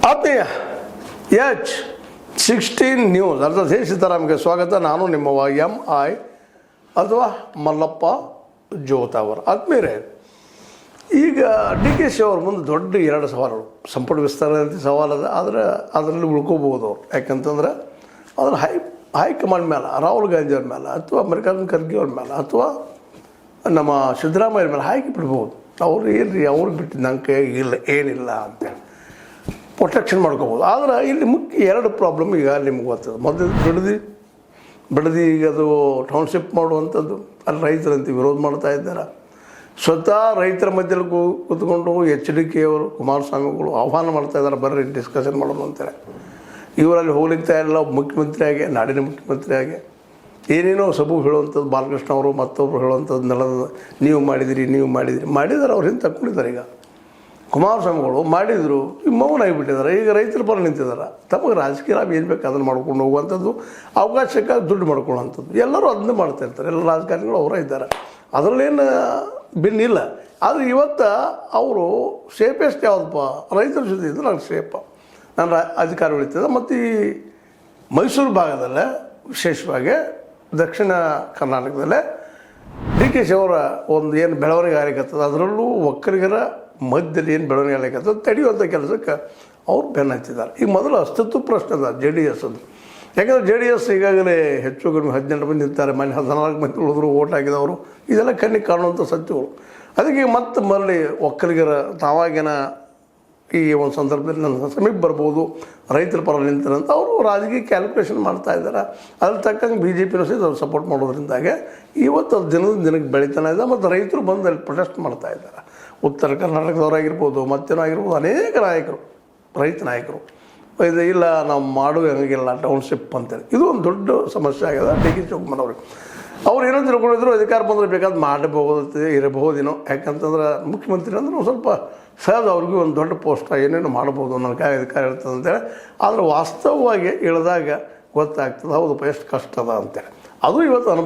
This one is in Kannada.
ಆತ್ಮೀಯ H16 ನ್ಯೂಸ್ ಅರ್ಥಾತ್ ಹೇ ಸೀತಾರಾಮ್ಗೆ ಸ್ವಾಗತ. ನಾನು ನಿಮ್ಮವ MI ಅಥವಾ ಮಲ್ಲಪ್ಪ ಜೋತಾವರ್. ಆತ್ಮೀಯರೇ, ಈಗ DKಶಿ ಅವ್ರ ಮುಂದೆ ದೊಡ್ಡ ಎರಡು ಸವಾಲುಗಳು. ಸಂಪುಟ ವಿಸ್ತಾರ ಅಂತ ಸವಾಲದ, ಆದರೆ ಅದರಲ್ಲಿ ಉಳ್ಕೋಬೋದು ಅವ್ರು. ಯಾಕಂತಂದ್ರೆ ಅದ್ರ ಹೈಕಮಾಂಡ್ ಮೇಲೆ, ರಾಹುಲ್ ಗಾಂಧಿ ಅವ್ರ ಮೇಲೆ ಅಥವಾ ಮಲ್ಲಿಕಾರ್ಜುನ ಖರ್ಗೆ ಅವ್ರ ಮೇಲೆ ಅಥವಾ ನಮ್ಮ ಸಿದ್ದರಾಮಯ್ಯ ಮೇಲೆ ಹಾಕಿ ಬಿಡ್ಬೋದು. ಅವ್ರು ಏನ್ರಿ ಅವ್ರಿಗೆ ಬಿಟ್ಟಿದ್ದು ನನ್ನ ಕೈ ಇಲ್ಲ ಏನಿಲ್ಲ ಅಂತೇಳಿ ಪ್ರೊಟೆಕ್ಷನ್ ಮಾಡ್ಕೋಬೋದು. ಆದರೆ ಇಲ್ಲಿ ಮುಖ್ಯ ಎರಡು ಪ್ರಾಬ್ಲಮ್ ಈಗ ನಿಮ್ಗೆ ಗೊತ್ತದ. ಮೊದಲು ಬಿಡದಿ ಈಗ ಅದು ಟೌನ್ಶಿಪ್ ಮಾಡುವಂಥದ್ದು, ಅಲ್ಲಿ ರೈತರಂತ ವಿರೋಧ ಮಾಡ್ತಾ ಇದ್ದಾರೆ. ಸ್ವತಃ ರೈತರ ಮಧ್ಯದಲ್ಲಿ ಕೂತ್ಕೊಂಡು HDK ಅವರು, ಕುಮಾರಸ್ವಾಮಿಗಳು ಆಹ್ವಾನ ಮಾಡ್ತಾ ಇದ್ದಾರೆ, ಬರ್ರಿ ಡಿಸ್ಕಷನ್ ಮಾಡೋದು ಅಂತಾರೆ. ಇವರಲ್ಲಿ ಹೋಗ್ಲಿಕ್ತಾ ಇಲ್ಲ. ಮುಖ್ಯಮಂತ್ರಿಯಾಗಿ, ನಾಡಿನ ಮುಖ್ಯಮಂತ್ರಿಯಾಗಿ ಏನೇನೋ ಸಬು ಹೇಳುವಂಥದ್ದು, ಬಾಲಕೃಷ್ಣ ಅವರು ಮತ್ತೊಬ್ಬರು ಹೇಳುವಂಥದ್ದು ನೆಲದ ನೀವು ಮಾಡಿದ್ದಾರೆ. ಅವ್ರು ಹಿಂದೆ ತಗೊಂಡಿದ್ದಾರೆ. ಈಗ ಕುಮಾರಸ್ವಾಮಿಗಳು ಮಾಡಿದರು, ಈಗ ಮೌನ ಆಗಿಬಿಟ್ಟಿದ್ದಾರೆ. ಈಗ ರೈತರ ಪರ ನಿಂತಿದ್ದಾರೆ. ತಮಗೆ ರಾಜಕೀಯ ಲಾಭ ಏನು ಬೇಕು ಅದನ್ನು ಮಾಡ್ಕೊಂಡು ಹೋಗುವಂಥದ್ದು, ಅವಕಾಶಕ್ಕಾಗಿ ದುಡ್ಡು ಮಾಡ್ಕೊಳ್ಳೋವಂಥದ್ದು ಎಲ್ಲರೂ ಅದನ್ನೇ ಮಾಡ್ತಾ ಇರ್ತಾರೆ. ಎಲ್ಲ ರಾಜಕಾರಣಿಗಳು ಅವರೇ ಇದ್ದಾರೆ, ಅದರಲ್ಲೇನು ಭಿನ್ನಿಲ್ಲ. ಆದರೆ ಇವತ್ತು ಅವರು ಸೇಫೆಸ್ಟ್ ಯಾವುದಪ್ಪ, ರೈತರ ಜೊತೆ ಇದ್ದು ನನಗೆ ಸೇಫ, ನನ್ನ ಅಧಿಕಾರ ಉಳಿತದೆ. ಮತ್ತು ಈ ಮೈಸೂರು ಭಾಗದಲ್ಲೇ, ವಿಶೇಷವಾಗಿ ದಕ್ಷಿಣ ಕರ್ನಾಟಕದಲ್ಲೇ DKಶಿ ಅವರ ಒಂದು ಏನು ಬೆಳವಣಿಗೆ ಆಗಲಿಕ್ಕತ್ತದ, ಅದರಲ್ಲೂ ಒಕ್ಕಲಿಗರ ಮಧ್ಯದಲ್ಲಿ ಏನು ಬೆಳವಣಿಗೆ ಆಗಲಿಕ್ಕತ್ತದ ತಡೆಯುವಂಥ ಕೆಲಸಕ್ಕೆ ಅವ್ರು ಬೆನ್ನು ಹಚ್ಚಿದ್ದಾರೆ. ಈಗ ಮೊದಲು ಅಸ್ತಿತ್ವ ಪ್ರಶ್ನೆ ಅದ JDS ಅದು. ಯಾಕಂದರೆ JDS ಈಗಾಗಲೇ ಹೆಚ್ಚು ಕಡಿಮೆ 18 ಮಂದಿ ಇರ್ತಾರೆ. ಮನೆ 14 ಮಂದಿ ಉಳಿದ್ರು ಓಟ್ ಹಾಕಿದವರು. ಇದೆಲ್ಲ ಕಣ್ಣಿಗೆ ಕಾಣುವಂಥ ಸತ್ಯಗಳು. ಅದಕ್ಕೆ ಮತ್ತೆ ಮರಳಿ ಒಕ್ಕಲಿಗರ ತಾವಾಗಿನ ಈ ಒಂದು ಸಂದರ್ಭದಲ್ಲಿ ನನ್ನ ಸಮೀಪ ಬರ್ಬೋದು, ರೈತರ ಪರ ನಿಂತರಂತ ಅವರು ರಾಜಕೀಯ ಕ್ಯಾಲ್ಕುಲೇಷನ್ ಮಾಡ್ತಾ ಇದ್ದಾರೆ. ಅದ್ರ ತಕ್ಕಂಗೆ BJPನೂ ಸಹಿತ ಅವ್ರು ಸಪೋರ್ಟ್ ಮಾಡೋದ್ರಿಂದಾಗೆ ಇವತ್ತು ಅದು ದಿನಕ್ಕೆ ಬೆಳೀತಾನೆ ಇದೆ. ಮತ್ತು ರೈತರು ಬಂದು ಅಲ್ಲಿ ಪ್ರೊಟೆಸ್ಟ್ ಮಾಡ್ತಾ ಇದ್ದಾರೆ. ಉತ್ತರ ಕರ್ನಾಟಕದವರಾಗಿರ್ಬೋದು, ಮತ್ತೇನೋ ಆಗಿರ್ಬೋದು, ಅನೇಕ ನಾಯಕರು, ರೈತ ನಾಯಕರು ಇದು ಇಲ್ಲ ನಾವು ಮಾಡುವ ಹಂಗಿಲ್ಲ ಟೌನ್ಶಿಪ್ ಅಂತೇಳಿ. ಇದು ಒಂದು ದೊಡ್ಡ ಸಮಸ್ಯೆ ಆಗಿದೆ DK ಶಿವಕುಮಾರ್ ಅವ್ರಿಗೆ. ಅವ್ರು ಏನೋ ತಿಳ್ಕೊಂಡಿದ್ರು, ಅಧಿಕಾರ ಬಂದರೆ ಬೇಕಾದ್ರೆ ಮಾಡಬಹುದು ಇರಬಹುದೇನೋ. ಯಾಕಂತಂದ್ರೆ ಮುಖ್ಯಮಂತ್ರಿ ಅಂದ್ರೆ ಒಂದು ಸ್ವಲ್ಪ ಸಹಜ, ಅವ್ರಿಗೂ ಒಂದು ದೊಡ್ಡ ಪೋಸ್ಟ್ ಏನೇನು ಮಾಡ್ಬೋದು, ನನ್ನ ಕೈ ಅಧಿಕಾರ ಇರ್ತದೆ ಅಂತೇಳಿ. ಆದರೆ ವಾಸ್ತವವಾಗಿ ಇಳಿದಾಗ ಗೊತ್ತಾಗ್ತದೆ, ಹೌದಪ್ಪ ಎಷ್ಟು ಕಷ್ಟ ಅದ ಅಂತೇಳಿ. ಅದು ಇವತ್ತು